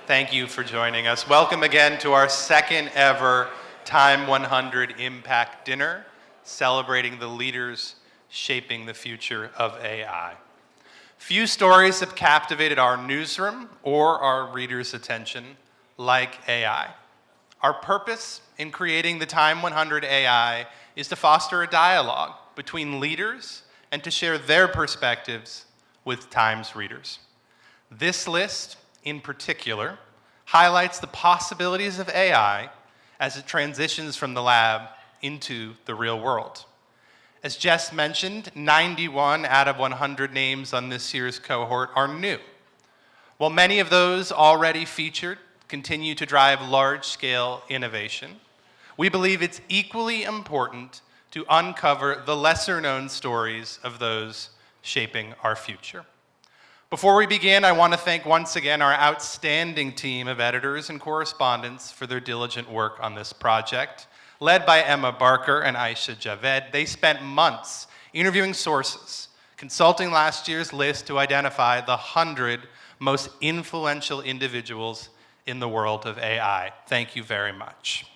Thank you for joining us. Welcome again to our second ever TIME100 Impact Dinner, celebrating the leaders shaping the future of AI. Few stories have captivated our newsroom or our readers' attention like AI. Our purpose in creating the TIME100 AI is to foster a dialogue between leaders and to share their perspectives with Time's readers. This list, in particular, highlights the possibilities of AI as it transitions from the lab into the real world. As Jess mentioned, 91 out of 100 names on this year's cohort are new. While many of those already featured continue to drive large-scale innovation, we believe it's equally important to uncover the lesser-known stories of those shaping our future. Before we begin, I want to thank once again our outstanding team of editors and correspondents for their diligent work on this project. Led by Emma Barker and AISI Javed, they spent months interviewing sources, consulting last year's list to identify the 100 most influential individuals in the world of AI. Thank you very much.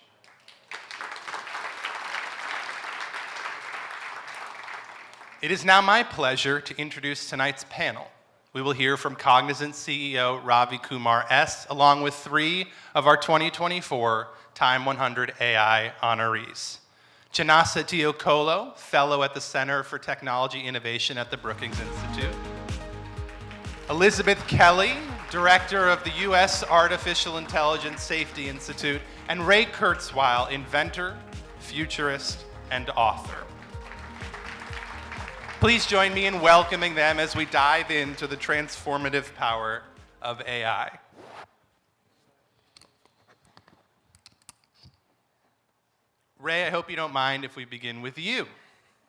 It is now my pleasure to introduce tonight's panel. We will hear from Cognizant CEO Ravi Kumar S., along with 3 of our 2024 TIME100 AI honorees. Chinasa T. Okolo, Fellow at the Center for Technology Innovation at the Brookings Institute. Elizabeth Kelly, Director of the U.S. Artificial Intelligence Safety Institute, and Ray Kurzweil, Inventor, futurist, and author. Please join me in welcoming them as we dive into the transformative power of AI. Ray, I hope you don't mind if we begin with you.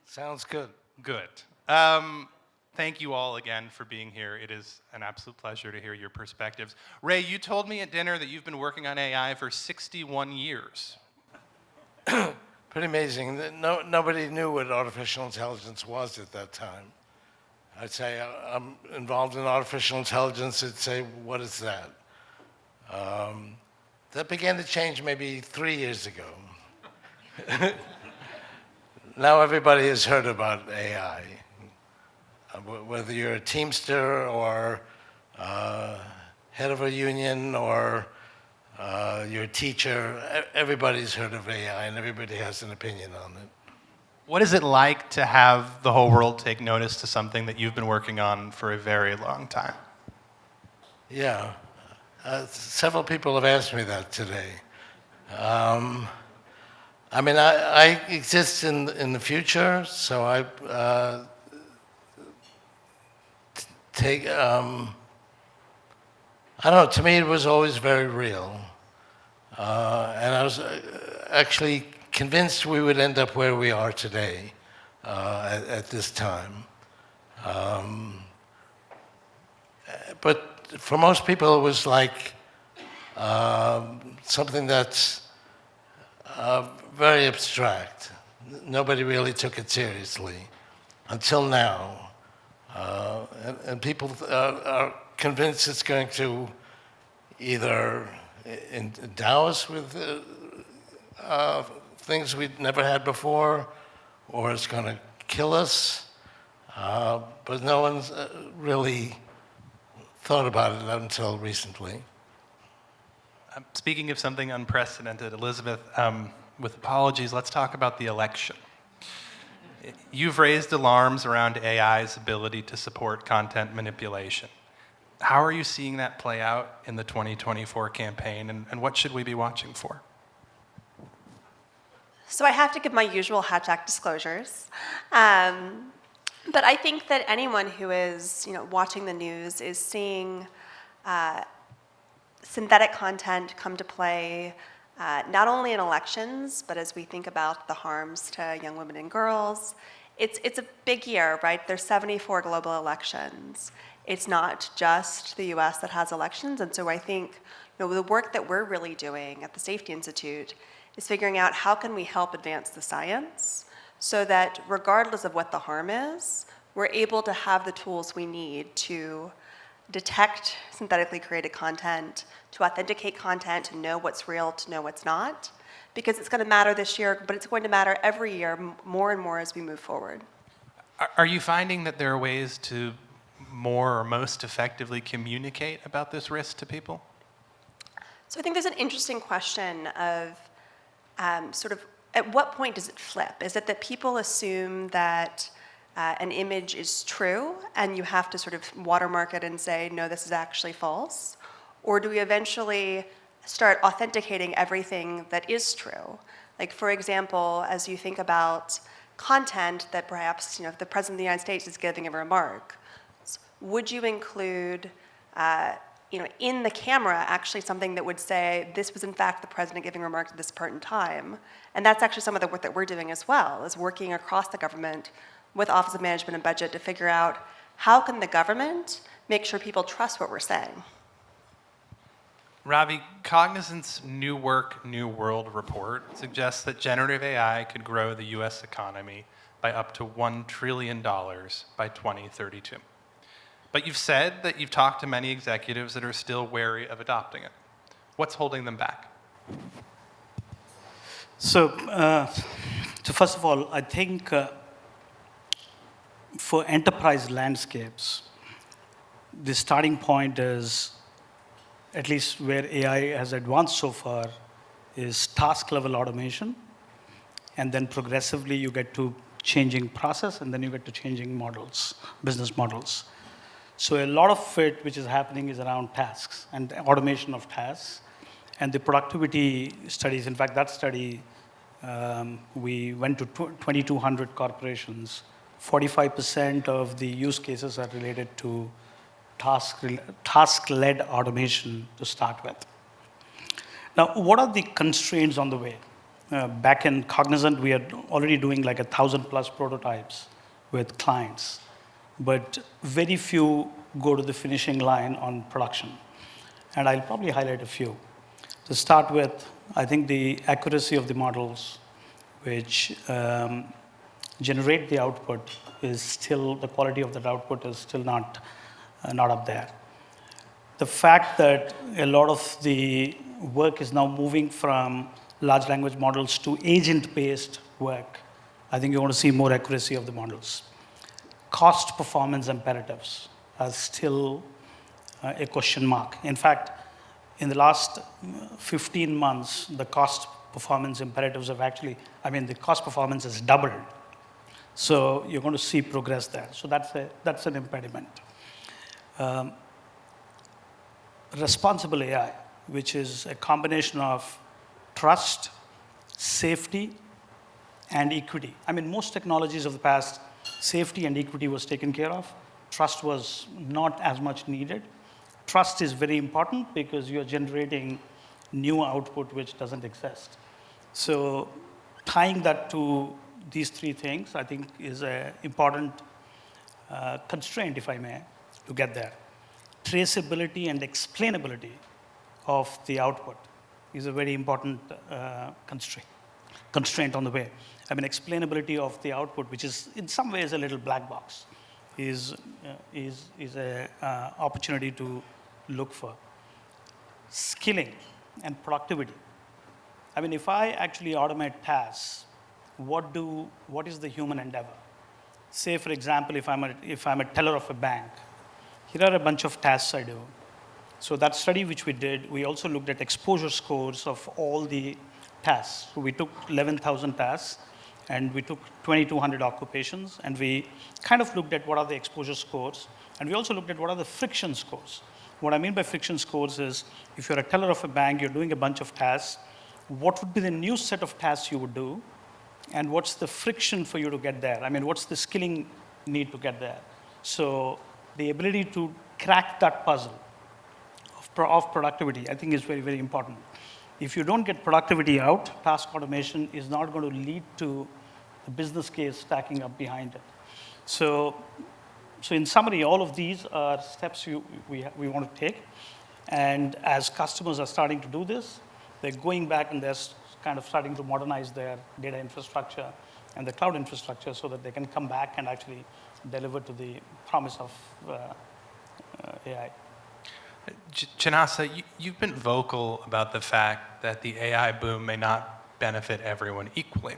Sounds good. Good. Thank you all again for being here. It is an absolute pleasure to hear your perspectives. Ray, you told me at dinner that you've been working on AI for 61 years. Pretty amazing. Nobody knew what artificial intelligence was at that time. I'd say I'm involved in artificial intelligence. I'd say, what is that? That began to change maybe 3 years ago. Now everybody has heard about AI. Whether you're a Teamster or head of a union or you're a teacher, everybody's heard of AI and everybody has an opinion on it. What is it like to have the whole world take notice to something that you've been working on for a very long time? Yeah, several people have asked me that today. I mean, I exist in the future, so I take, I don't know, to me it was always very real. And I was actually convinced we would end up where we are today at this time. But for most people it was like something that's very abstract. Nobody really took it seriously until now. And people are convinced it's going to either endow us with things we'd never had before, or it's going to kill us. But no one's really thought about it until recently. Speaking of something unprecedented, Elizabeth, with apologies, let's talk about the election. You've raised alarms around AI's ability to support content manipulation. How are you seeing that play out in the 2024 campaign, and what should we be watching for? So I have to give my usual #hack disclosures. But I think that anyone who is watching the news is seeing synthetic content come to play, not only in elections, but as we think about the harms to young women and girls. It's a big year, right? There's 74 global elections. It's not just the US that has elections, and so I think the work that we're really doing at the Safety Institute is figuring out how can we help advance the science so that regardless of what the harm is, we're able to have the tools we need to detect synthetically created content, to authenticate content, to know what's real, to know what's not, because it's going to matter this year, but it's going to matter every year more and more as we move forward. Are you finding that there are ways to more or most effectively communicate about this risk to people? So I think there's an interesting question of sort of at what point does it flip? Is it that people assume that an image is true and you have to sort of watermark it and say, no, this is actually false? Or do we eventually start authenticating everything that is true? Like, for example, as you think about content that perhaps, if the President of the United States is giving a remark, would you include, in the camera, actually something that would say, this was in fact the President giving a remark at this point in time? And that's actually some of the work that we're doing as well, is working across the government with Office of Management and Budget to figure out how can the government make sure people trust what we're saying. Ravi, Cognizant's New Work, New World report suggests that generative AI could grow the US economy by up to $1 trillion by 2032. But you've said that you've talked to many executives that are still wary of adopting it. What's holding them back? So first of all, I think for enterprise landscapes, the starting point is, at least where AI has advanced so far, is task-level automation, and then progressively you get to changing process, and then you get to changing models, business models. So a lot of it which is happening is around tasks and automation of tasks, and the productivity studies. In fact, that study, we went to 2,200 corporations. 45% of the use cases are related to task-led automation to start with. Now, what are the constraints on the way? Back in Cognizant, we are already doing like 1,000+ prototypes with clients, but very few go to the finishing line on production. And I'll probably highlight a few. To start with, I think the accuracy of the models which generate the output is still, the quality of that output is still not up there. The fact that a lot of the work is now moving from large language models to agent-based work, I think you want to see more accuracy of the models. Cost performance imperatives are still a question mark. In fact, in the last 15 months, the cost performance imperatives have actually, the cost performance has doubled. So you're going to see progress there. So that's an impediment. Responsible AI, which is a combination of trust, safety, and equity. Most technologies of the past, safety and equity was taken care of. Trust was not as much needed. Trust is very important because you're generating new output which doesn't exist. So tying that to these three things, I think, is an important constraint, if I may, to get there. Traceability and explainability of the output is a very important constraint on the way. Explainability of the output, which is in some ways a little black box, is an opportunity to look for. Skilling and productivity. If I actually automate tasks, what is the human endeavor? Say, for example, if I'm a teller of a bank, here are a bunch of tasks I do. So that study which we did, we also looked at exposure scores of all the tasks. So we took 11,000 tasks, and we took 2,200 occupations, and we kind of looked at what are the exposure scores, and we also looked at what are the friction scores. What I mean by friction scores is, if you're a teller of a bank, you're doing a bunch of tasks, what would be the new set of tasks you would do, and what's the friction for you to get there? What's the skilling need to get there? So the ability to crack that puzzle of productivity, I think, is very, very important. If you don't get productivity out, task automation is not going to lead to the business case stacking up behind it. So in summary, all of these are steps we want to take. And as customers are starting to do this, they're going back and they're kind of starting to modernize their data infrastructure and the cloud infrastructure so that they can come back and actually deliver to the promise of AI. Chinasa, you've been vocal about the fact that the AI boom may not benefit everyone equally.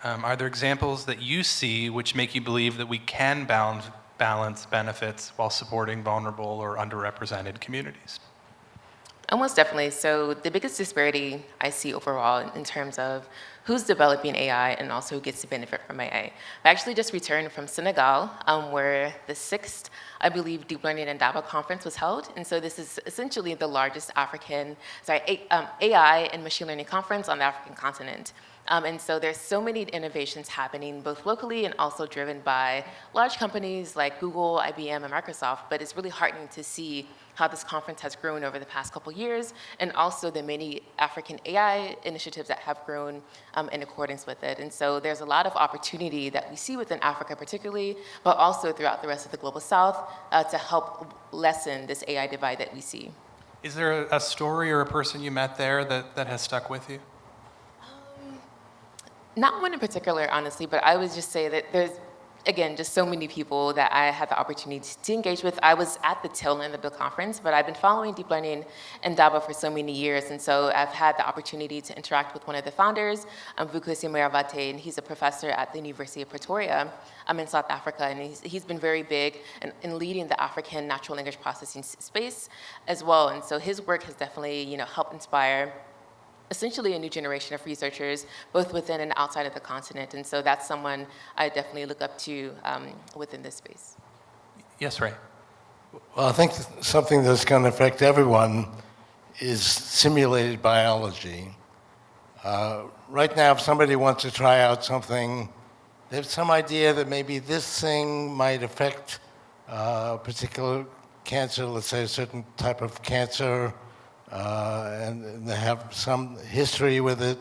Are there examples that you see which make you believe that we can balance benefits while supporting vulnerable or underrepresented communities? Almost definitely. So the biggest disparity I see overall in terms of who's developing AI and also who gets to benefit from AI. I actually just returned from Senegal, where the 6th, I believe, Deep Learning and Data conference was held. And so this is essentially the largest AI and machine learning conference on the African continent. And so there's so many innovations happening, both locally and also driven by large companies like Google, IBM, and Microsoft. But it's really heartening to see how this conference has grown over the past couple years, and also the many African AI initiatives that have grown in accordance with it. And so there's a lot of opportunity that we see within Africa particularly, but also throughout the rest of the Global South to help lessen this AI divide that we see. Is there a story or a person you met there that has stuck with you? Not one in particular, honestly, but I would just say that there's, again, just so many people that I had the opportunity to engage with. I was at the tail end of the conference, but I've been following deep learning and Daba for so many years, and so I've had the opportunity to interact with one of the founders, Vukosi Moyavate, and he's a professor at the University of Pretoria in South Africa, and he's been very big in leading the African natural language processing space as well, and so his work has definitely, helped inspire essentially a new generation of researchers, both within and outside of the continent. And so that's someone I definitely look up to within this space. Yes, Ray. Well, I think something that's going to affect everyone is simulated biology. Right now, if somebody wants to try out something, they have some idea that maybe this thing might affect a particular cancer, let's say a certain type of cancer, and they have some history with it,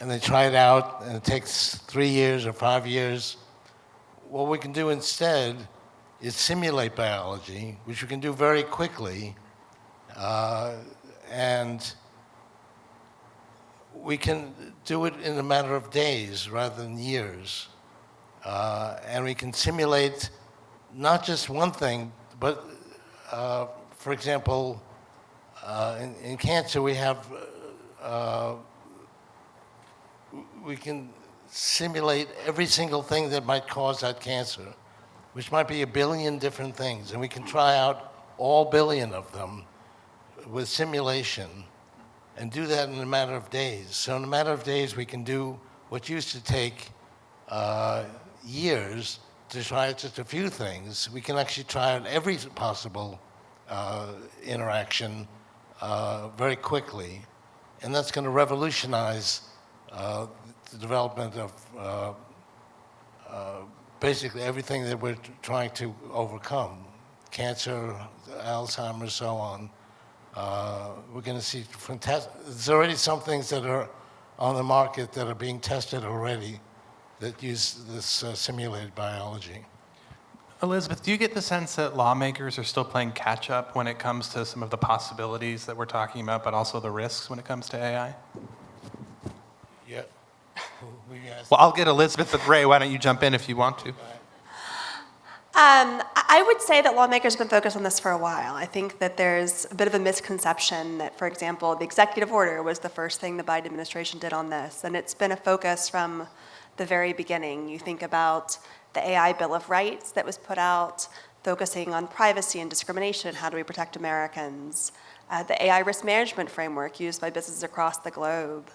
and they try it out, and it takes 3 years or 5 years. What we can do instead is simulate biology, which we can do very quickly, and we can do it in a matter of days rather than years. And we can simulate not just one thing, but, for example, in cancer, we can simulate every single thing that might cause that cancer, which might be 1 billion different things, and we can try out all 1 billion of them with simulation and do that in a matter of days. So in a matter of days, we can do what used to take years to try out just a few things. We can actually try out every possible interaction very quickly, and that's going to revolutionize the development of basically everything that we're trying to overcome, cancer, Alzheimer's, so on. We're going to see fantastic. There's already some things that are on the market that are being tested already that use this simulated biology. Elizabeth, do you get the sense that lawmakers are still playing catch up when it comes to some of the possibilities that we're talking about, but also the risks when it comes to AI? Yeah. Well, I'll get Elizabeth, but Ray, why don't you jump in if you want to? I would say that lawmakers have been focused on this for a while. I think that there's a bit of a misconception that, for example, the executive order was the first thing the Biden administration did on this, and it's been a focus from the very beginning. You think about the AI Bill of Rights that was put out, focusing on privacy and discrimination, how do we protect Americans, the AI risk management framework used by businesses across the globe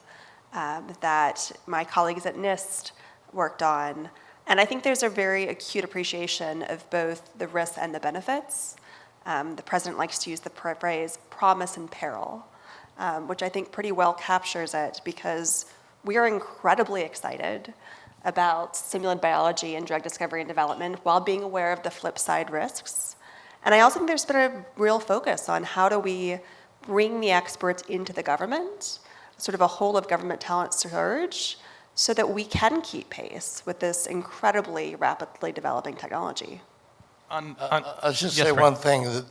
that my colleagues at NIST worked on. And I think there's a very acute appreciation of both the risks and the benefits. The president likes to use the phrase promise and peril, which I think pretty well captures it, because we are incredibly excited about simulated biology and drug discovery and development while being aware of the flip side risks. And I also think there's been a real focus on how do we bring the experts into the government, sort of a whole of government talent surge, so that we can keep pace with this incredibly rapidly developing technology. I'll just yes, say Ray. one thing, that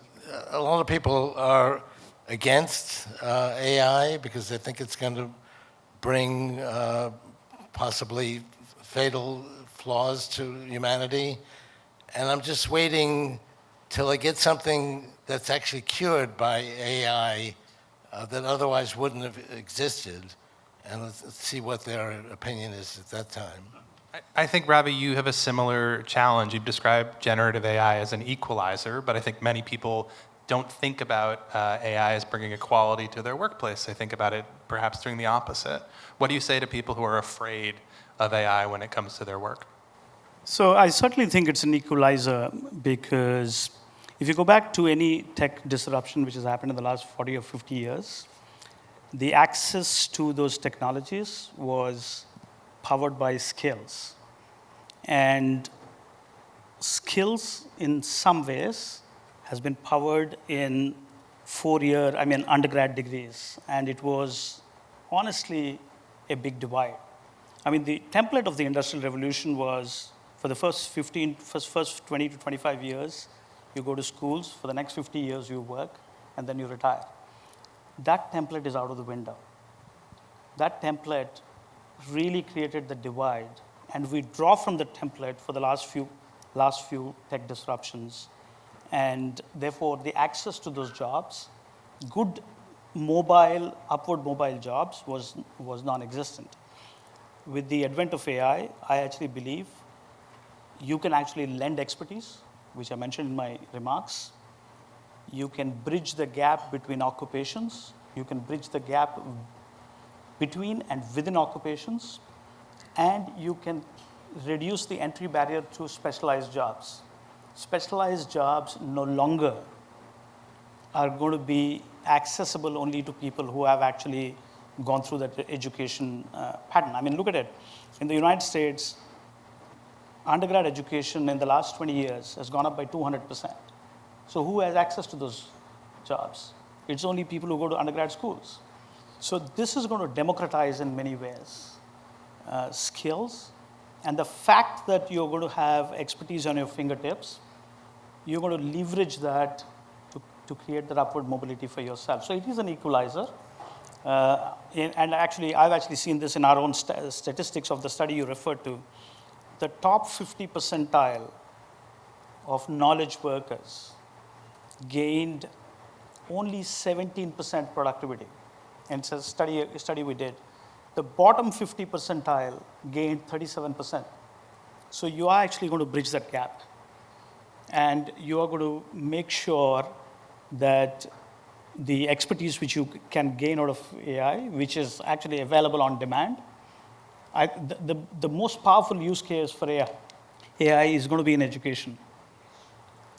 a lot of people are against AI because they think it's going to bring possibly fatal flaws to humanity. And I'm just waiting till they get something that's actually cured by AI that otherwise wouldn't have existed. And let's see what their opinion is at that time. I think, Ravi, you have a similar challenge. You've described generative AI as an equalizer, but I think many people don't think about AI as bringing equality to their workplace. They think about it perhaps doing the opposite. What do you say to people who are afraid of AI when it comes to their work? So I certainly think it's an equalizer because if you go back to any tech disruption which has happened in the last 40 or 50 years, the access to those technologies was powered by skills. And skills, in some ways, has been powered in undergrad degrees. And it was honestly a big divide. The template of the Industrial Revolution was for the first 20 to 25 years, you go to schools. For the next 50 years, you work, and then you retire. That template is out of the window. That template really created the divide, and we draw from the template for the last few tech disruptions, and therefore the access to those jobs, good upward mobile jobs was non-existent. With the advent of AI, I actually believe you can actually lend expertise, which I mentioned in my remarks. You can bridge the gap between occupations. You can bridge the gap between and within occupations. And you can reduce the entry barrier to specialized jobs. Specialized jobs no longer are going to be accessible only to people who have actually gone through that education pattern. Look at it. In the United States, undergrad education in the last 20 years has gone up by 200%. So who has access to those jobs? It's only people who go to undergrad schools. So this is going to democratize in many ways skills. And the fact that you're going to have expertise on your fingertips, you're going to leverage that to create that upward mobility for yourself. So it is an equalizer. And actually, I've actually seen this in our own statistics of the study you referred to. The top 50 percentile of knowledge workers gained only 17% productivity. And it's a study we did. The bottom 50 percentile gained 37%. So you are actually going to bridge that gap. And you are going to make sure that the expertise which you can gain out of AI, which is actually available on demand, the most powerful use case for AI is going to be in education.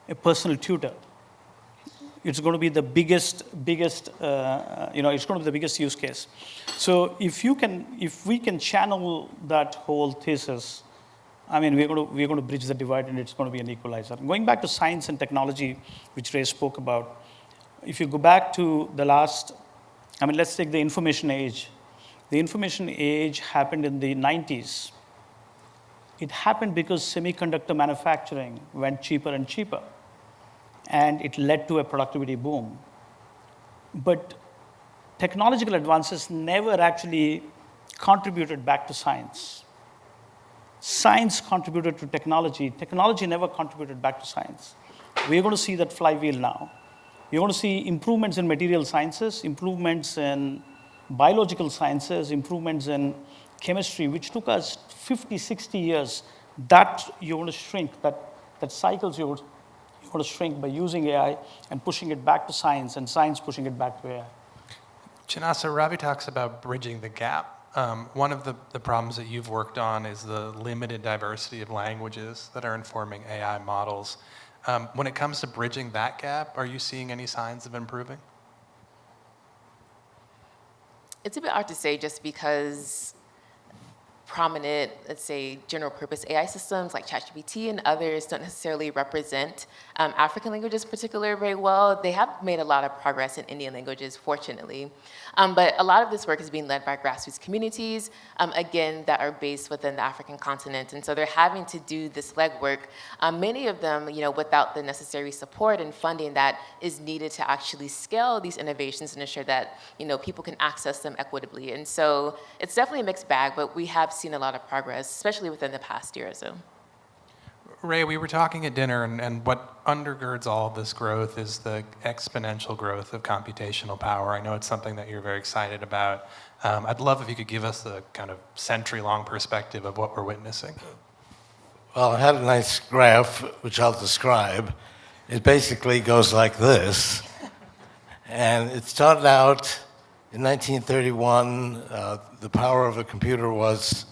A personal tutor. It's going to be the biggest it's going to be the biggest use case. So if we can channel that whole thesis, we're going to bridge the divide, and it's going to be an equalizer. Going back to science and technology, which Ray spoke about, if you go back to the last, let's take the information age. The information age happened in the 90s. It happened because semiconductor manufacturing went cheaper and cheaper, and it led to a productivity boom. But technological advances never actually contributed back to science. Science contributed to technology. Technology never contributed back to science. We're going to see that flywheel now. You're going to see improvements in material sciences, improvements in biological sciences, improvements in chemistry, which took us 50, 60 years. That you're going to shrink, that cycles you're going to shrink by using AI and pushing it back to science, and science pushing it back to AI. Chinasa, Ravi talks about bridging the gap. One of the problems that you've worked on is the limited diversity of languages that are informing AI models. When it comes to bridging that gap, are you seeing any signs of improving? It's a bit hard to say just because prominent, let's say, general purpose AI systems like ChatGPT and others don't necessarily represent African languages particularly very well. They have made a lot of progress in Indian languages, fortunately. But a lot of this work is being led by grassroots communities, again, that are based within the African continent. And so they're having to do this legwork, many of them, without the necessary support and funding that is needed to actually scale these innovations and ensure that, people can access them equitably. And so it's definitely a mixed bag, but we have seen a lot of progress, especially within the past year or so. Ray, we were talking at dinner, and what undergirds all of this growth is the exponential growth of computational power. I know it's something that you're very excited about. I'd love if you could give us the kind of century-long perspective of what we're witnessing. Well, I had a nice graph, which I'll describe. It basically goes like this. And it started out in 1931. The power of a computer was,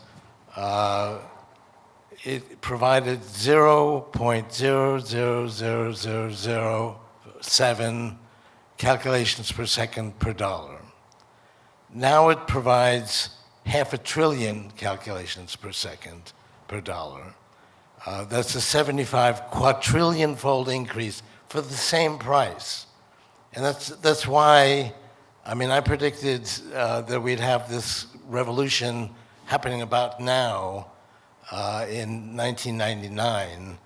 it provided 0.00007 calculations per second per dollar. Now it provides 500 billion calculations per second per dollar. That's a 75 quadrillion-fold increase for the same price. And that's why, I mean, I predicted that we'd have this revolution happening about now in 1999.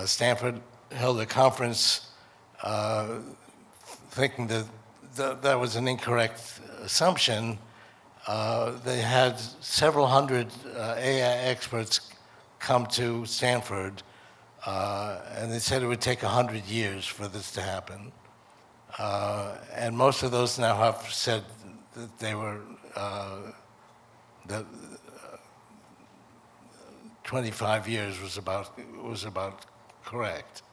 Stanford held a conference thinking that that was an incorrect assumption. They had several hundred AI experts come to Stanford, and they said it would take 100 years for this to happen. And most of those now have said that they were, that 25 years was about correct.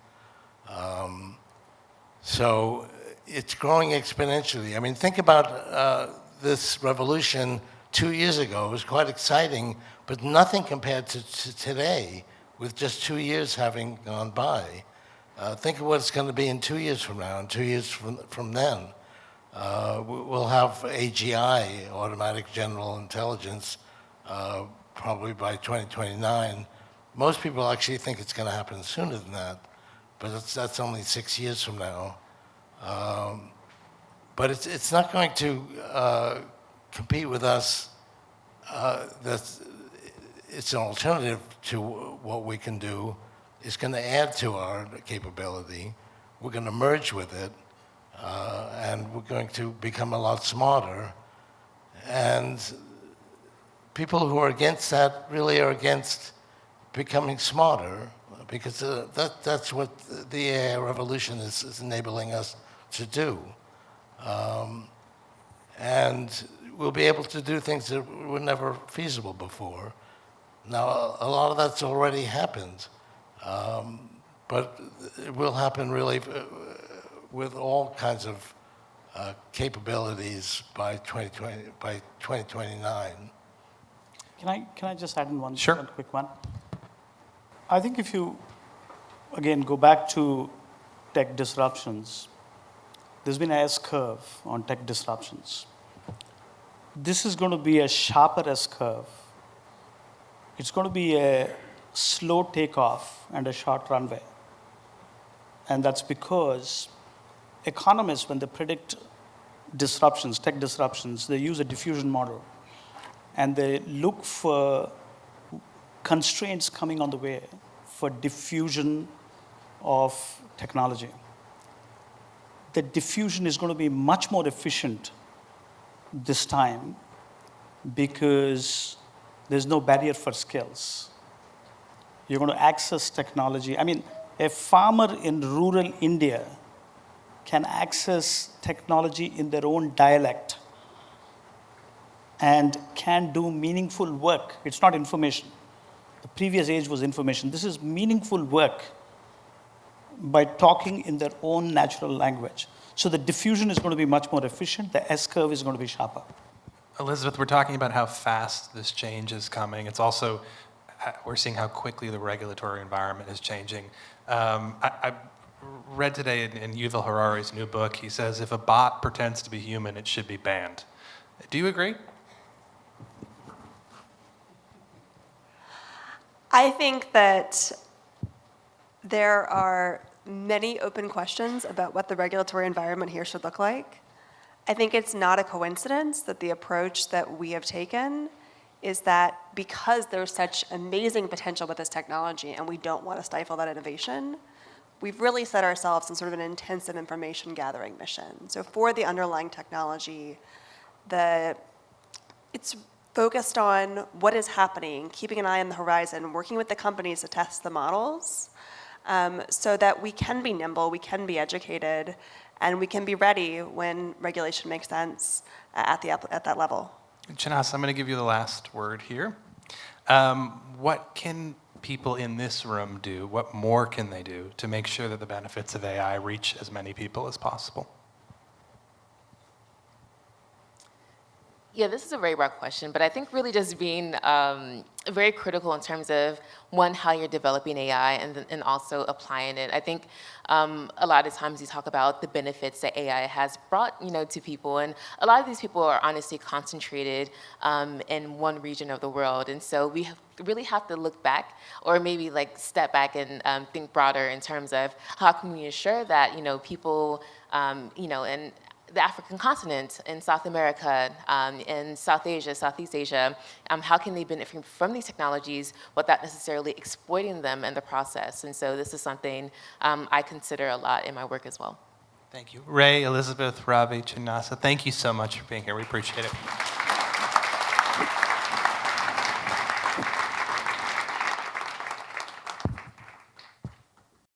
So it's growing exponentially. I mean, think about this revolution 2 years ago. It was quite exciting, but nothing compared to today, with just 2 years having gone by. Think of what it's going to be in 2 years from now, and 2 years from then. We'll have AGI, automatic general intelligence, probably by 2029. Most people actually think it's going to happen sooner than that, but that's only 6 years from now. But it's not going to compete with us. It's an alternative to what we can do. It's going to add to our capability. We're going to merge with it, and we're going to become a lot smarter. And people who are against that really are against becoming smarter, because that's what the AI revolution is enabling us to do. And we'll be able to do things that were never feasible before. Now, a lot of that's already happened, but it will happen really with all kinds of capabilities by 2029. Can I just add in one, Sure. one quick one? I think if you, again, go back to tech disruptions, there's been an S-curve on tech disruptions. This is going to be a sharper S-curve. It's going to be a slow takeoff and a short runway. And that's because economists, when they predict disruptions, tech disruptions, they use a diffusion model. And they look for constraints coming on the way for diffusion of technology. The diffusion is going to be much more efficient this time because there's no barrier for skills. You're going to access technology. I mean, a farmer in rural India can access technology in their own dialect and can do meaningful work. It's not information. The previous age was information. This is meaningful work by talking in their own natural language. So the diffusion is going to be much more efficient. The S-curve is going to be sharper. Elizabeth, we're talking about how fast this change is coming. It's also, we're seeing how quickly the regulatory environment is changing. I read today in Yuval Harari's new book, he says, if a bot pretends to be human, it should be banned. Do you agree? I think that there are many open questions about what the regulatory environment here should look like. I think it's not a coincidence that the approach that we have taken is that because there's such amazing potential with this technology and we don't want to stifle that innovation, we've really set ourselves in sort of an intensive information gathering mission. So for the underlying technology, it's focused on what is happening, keeping an eye on the horizon, working with the companies to test the models, so that we can be nimble, we can be educated, and we can be ready when regulation makes sense at that level. Chinasa, I'm going to give you the last word here. What can people in this room do? What more can they do to make sure that the benefits of AI reach as many people as possible? Yeah, this is a very broad question, but I think really just being very critical in terms of, one, how you're developing AI and also applying it. I think a lot of times you talk about the benefits that AI has brought, to people, and a lot of these people are honestly concentrated in one region of the world, and so we really have to look back, or maybe like step back and think broader in terms of how can we ensure that people, and the African continent, in South America, in South Asia, Southeast Asia, how can they benefit from these technologies without necessarily exploiting them in the process? And so this is something I consider a lot in my work as well. Thank you. Ray, Elizabeth, Ravi, Chinasa, thank you so much for being here. We appreciate it.